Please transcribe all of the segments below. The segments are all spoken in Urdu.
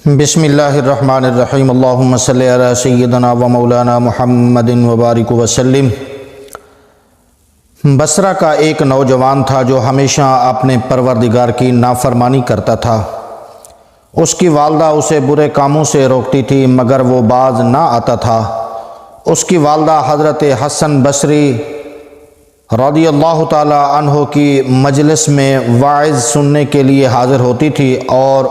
بسم اللہ الرحمن الرحیم اللہم صلی علی سیدنا و مولانا محمد وبارک وسلم۔ بصرہ کا ایک نوجوان تھا جو ہمیشہ اپنے پروردگار کی نافرمانی کرتا تھا۔ اس کی والدہ اسے برے کاموں سے روکتی تھی مگر وہ باز نہ آتا تھا۔ اس کی والدہ حضرت حسن بصری رضی اللہ تعالی عنہ کی مجلس میں واعظ سننے کے لیے حاضر ہوتی تھی اور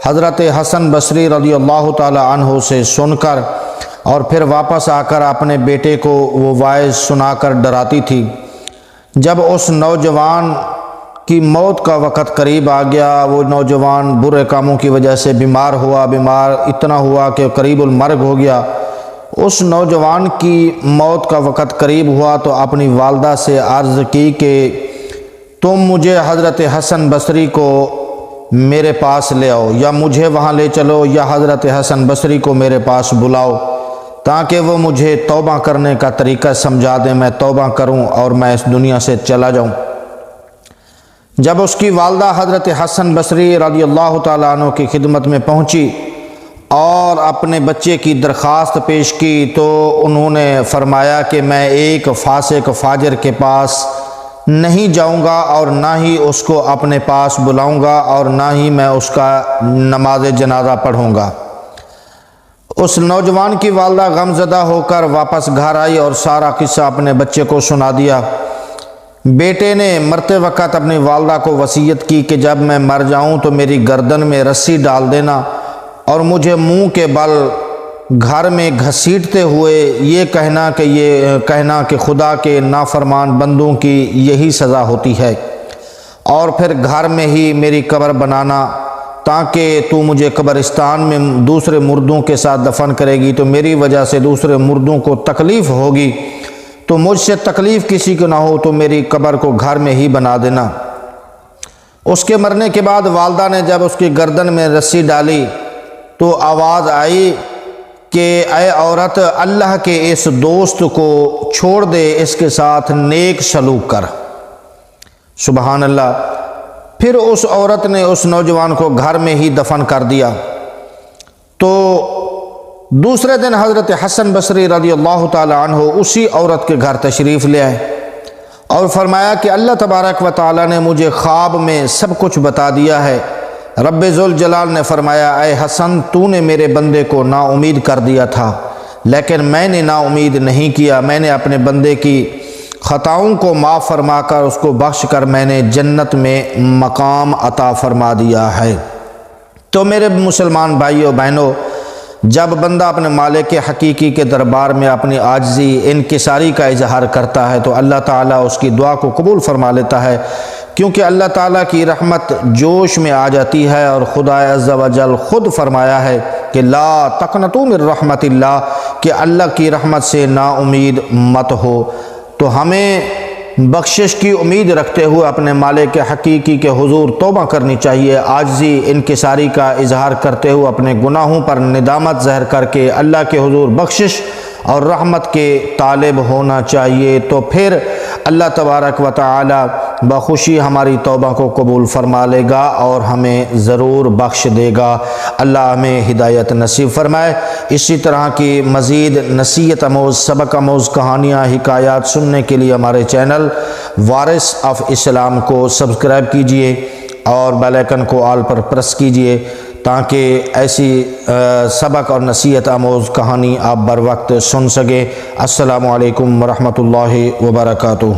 حضرت حسن بصری رضی اللہ تعالی عنہ سے سن کر اور پھر واپس آ کر اپنے بیٹے کو وہ واعظ سنا کر ڈراتی تھی۔ جب اس نوجوان کی موت کا وقت قریب آ گیا، وہ نوجوان برے کاموں کی وجہ سے بیمار اتنا ہوا کہ قریب المرگ ہو گیا۔ اس نوجوان کی موت کا وقت قریب ہوا تو اپنی والدہ سے عرض کی کہ تم مجھے حضرت حسن بصری کو میرے پاس لے آؤ، یا مجھے وہاں لے چلو یا حضرت حسن بصری کو میرے پاس بلاؤ تاکہ وہ مجھے توبہ کرنے کا طریقہ سمجھا دیں، میں توبہ کروں اور میں اس دنیا سے چلا جاؤں۔ جب اس کی والدہ حضرت حسن بصری رضی اللہ تعالیٰ عنہ کی خدمت میں پہنچی اور اپنے بچے کی درخواست پیش کی تو انہوں نے فرمایا کہ میں ایک فاسق فاجر کے پاس نہیں جاؤں گا اور نہ ہی اس کو اپنے پاس بلاؤں گا اور نہ ہی میں اس کا نماز جنازہ پڑھوں گا۔ اس نوجوان کی والدہ غمزدہ ہو کر واپس گھر آئی اور سارا قصہ اپنے بچے کو سنا دیا۔ بیٹے نے مرتے وقت اپنی والدہ کو وصیت کی کہ جب میں مر جاؤں تو میری گردن میں رسی ڈال دینا اور مجھے منہ کے بل گھر میں گھسیٹتے ہوئے یہ کہنا کہ خدا کے نافرمان بندوں کی یہی سزا ہوتی ہے، اور پھر گھر میں ہی میری قبر بنانا تاکہ تو مجھے قبرستان میں دوسرے مردوں کے ساتھ دفن کرے گی تو میری وجہ سے دوسرے مردوں کو تکلیف ہوگی، تو مجھ سے تکلیف کسی کو نہ ہو تو میری قبر کو گھر میں ہی بنا دینا۔ اس کے مرنے کے بعد والدہ نے جب اس کی گردن میں رسی ڈالی تو آواز آئی کہ اے عورت، اللہ کے اس دوست کو چھوڑ دے، اس کے ساتھ نیک سلوک کر۔ سبحان اللہ۔ پھر اس عورت نے اس نوجوان کو گھر میں ہی دفن کر دیا۔ تو دوسرے دن حضرت حسن بصری رضی اللہ تعالی عنہ اسی عورت کے گھر تشریف لے آئے اور فرمایا کہ اللہ تبارک و تعالی نے مجھے خواب میں سب کچھ بتا دیا ہے۔ رب ذوالجلال نے فرمایا اے حسن، تو نے میرے بندے کو نا امید کر دیا تھا لیکن میں نے نا امید نہیں کیا، میں نے اپنے بندے کی خطاؤں کو معاف فرما کر اس کو بخش کر میں نے جنت میں مقام عطا فرما دیا ہے۔ تو میرے مسلمان بھائیوں بہنوں، جب بندہ اپنے مالک حقیقی کے دربار میں اپنی عاجزی انکساری کا اظہار کرتا ہے تو اللہ تعالیٰ اس کی دعا کو قبول فرما لیتا ہے، کیونکہ اللہ تعالیٰ کی رحمت جوش میں آ جاتی ہے، اور خدا عز و جل خود فرمایا ہے کہ لا تقنطوا من رحمت اللہ، کہ اللہ کی رحمت سے نا امید مت ہو۔ تو ہمیں بخشش کی امید رکھتے ہوئے اپنے مالک حقیقی کے حضور توبہ کرنی چاہیے، عاجزی انکساری کا اظہار کرتے ہوئے اپنے گناہوں پر ندامت ظاہر کر کے اللہ کے حضور بخشش اور رحمت کے طالب ہونا چاہیے، تو پھر اللہ تبارک و تعالی بخوشی ہماری توبہ کو قبول فرما لے گا اور ہمیں ضرور بخش دے گا۔ اللہ ہمیں ہدایت نصیب فرمائے۔ اسی طرح کی مزید نصیحت آموز سبق آموز کہانیاں حکایات سننے کے لیے ہمارے چینل وارث آف اسلام کو سبسکرائب کیجئے اور بیل آئیکن کو آل پر پریس کیجئے تاکہ ایسی سبق اور نصیحت آموز کہانی آپ بر وقت سن سکیں۔ السلام علیکم ورحمۃ اللہ وبرکاتہ۔